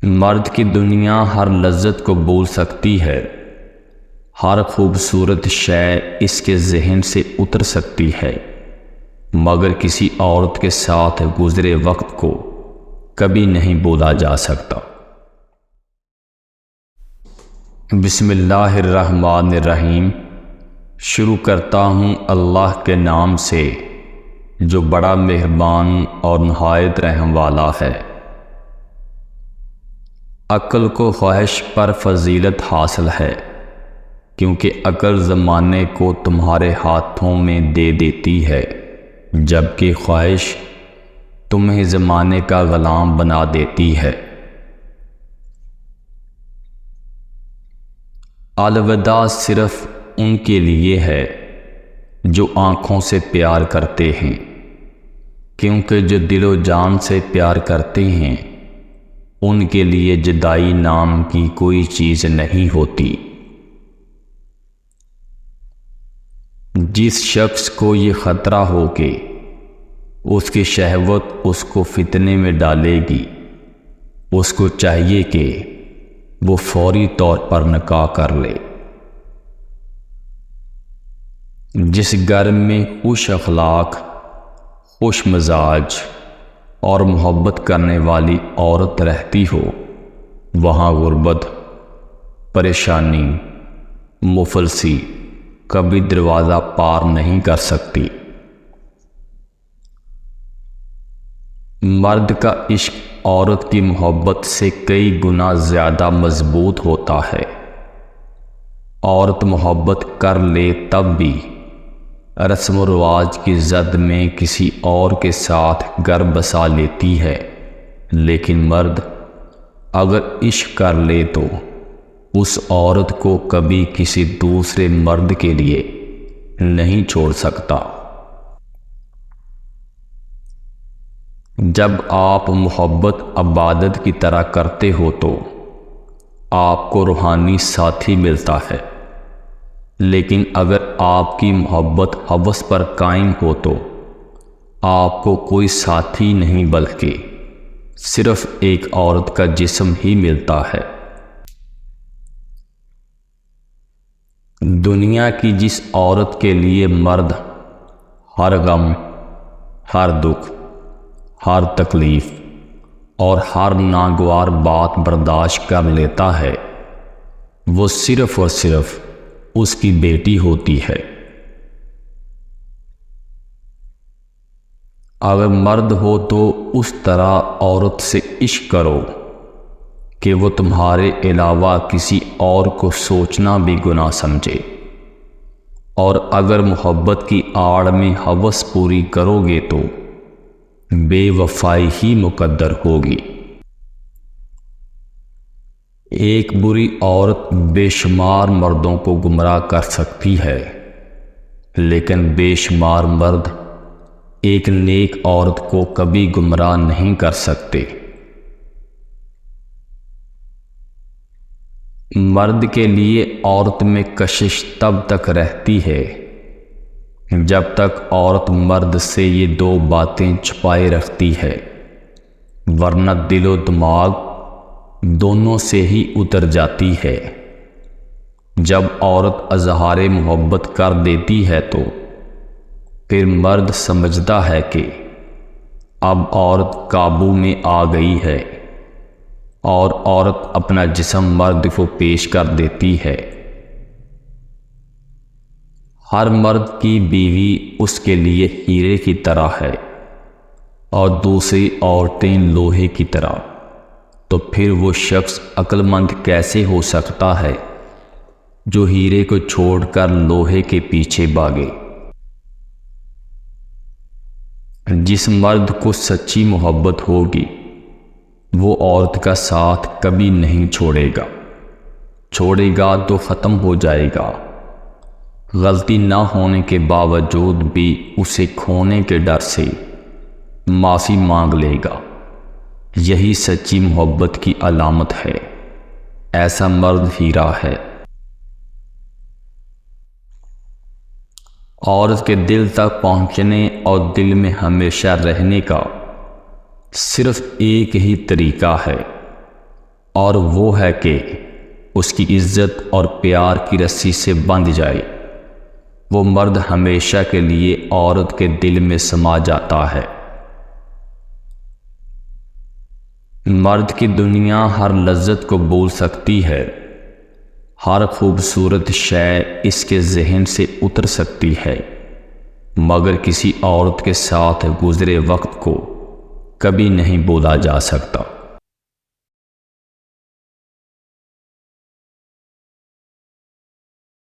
مرد کی دنیا ہر لذت کو بول سکتی ہے، ہر خوبصورت شے اس کے ذہن سے اتر سکتی ہے، مگر کسی عورت کے ساتھ گزرے وقت کو کبھی نہیں بولا جا سکتا۔ بسم اللہ الرحمن الرحیم۔ شروع کرتا ہوں اللہ کے نام سے جو بڑا مہربان اور نہایت رحم والا ہے۔ عقل کو خواہش پر فضیلت حاصل ہے، کیونکہ عقل زمانے کو تمہارے ہاتھوں میں دے دیتی ہے، جبکہ خواہش تمہیں زمانے کا غلام بنا دیتی ہے۔ الوداع صرف ان کے لیے ہے جو آنکھوں سے پیار کرتے ہیں، کیونکہ جو دل و جان سے پیار کرتے ہیں ان کے لیے جدائی نام کی کوئی چیز نہیں ہوتی۔ جس شخص کو یہ خطرہ ہو کہ اس کی شہوت اس کو فتنے میں ڈالے گی، اس کو چاہیے کہ وہ فوری طور پر نکاح کر لے۔ جس گھر میں خوش اخلاق، خوش مزاج اور محبت کرنے والی عورت رہتی ہو، وہاں غربت، پریشانی، مفلسی کبھی دروازہ پار نہیں کر سکتی۔ مرد کا عشق عورت کی محبت سے کئی گنا زیادہ مضبوط ہوتا ہے۔ عورت محبت کر لے تب بھی رسم و رواج کی زد میں کسی اور کے ساتھ گھر بسا لیتی ہے، لیکن مرد اگر عشق کر لے تو اس عورت کو کبھی کسی دوسرے مرد کے لیے نہیں چھوڑ سکتا۔ جب آپ محبت عبادت کی طرح کرتے ہو تو آپ کو روحانی ساتھی ملتا ہے، لیکن اگر آپ کی محبت ہوس پر قائم ہو تو آپ کو کوئی ساتھی نہیں بلکہ صرف ایک عورت کا جسم ہی ملتا ہے۔ دنیا کی جس عورت کے لیے مرد ہر غم، ہر دکھ، ہر تکلیف اور ہر ناگوار بات برداشت کر لیتا ہے، وہ صرف اور صرف اس کی بیٹی ہوتی ہے۔ اگر مرد ہو تو اس طرح عورت سے عشق کرو کہ وہ تمہارے علاوہ کسی اور کو سوچنا بھی گناہ سمجھے، اور اگر محبت کی آڑ میں ہوس پوری کرو گے تو بے وفائی ہی مقدر ہوگی۔ ایک بری عورت بے شمار مردوں کو گمراہ کر سکتی ہے، لیکن بے شمار مرد ایک نیک عورت کو کبھی گمراہ نہیں کر سکتے۔ مرد کے لیے عورت میں کشش تب تک رہتی ہے جب تک عورت مرد سے یہ دو باتیں چھپائے رکھتی ہے، ورنہ دل و دماغ دونوں سے ہی اتر جاتی ہے۔ جب عورت اظہار محبت کر دیتی ہے تو پھر مرد سمجھتا ہے کہ اب عورت قابو میں آ گئی ہے، اور عورت اپنا جسم مرد کو پیش کر دیتی ہے۔ ہر مرد کی بیوی اس کے لیے ہیرے کی طرح ہے اور دوسری عورتیں لوہے کی طرح، تو پھر وہ شخص عقل مند کیسے ہو سکتا ہے جو ہیرے کو چھوڑ کر لوہے کے پیچھے بھاگے؟ جس مرد کو سچی محبت ہوگی وہ عورت کا ساتھ کبھی نہیں چھوڑے گا تو ختم ہو جائے گا۔ غلطی نہ ہونے کے باوجود بھی اسے کھونے کے ڈر سے معافی مانگ لے گا۔ یہی سچی محبت کی علامت ہے۔ ایسا مرد ہیرا ہے۔ عورت کے دل تک پہنچنے اور دل میں ہمیشہ رہنے کا صرف ایک ہی طریقہ ہے، اور وہ ہے کہ اس کی عزت اور پیار کی رسی سے بندھ جائے۔ وہ مرد ہمیشہ کے لیے عورت کے دل میں سما جاتا ہے۔ مرد کی دنیا ہر لذت کو بول سکتی ہے، ہر خوبصورت شے اس کے ذہن سے اتر سکتی ہے، مگر کسی عورت کے ساتھ گزرے وقت کو کبھی نہیں بولا جا سکتا۔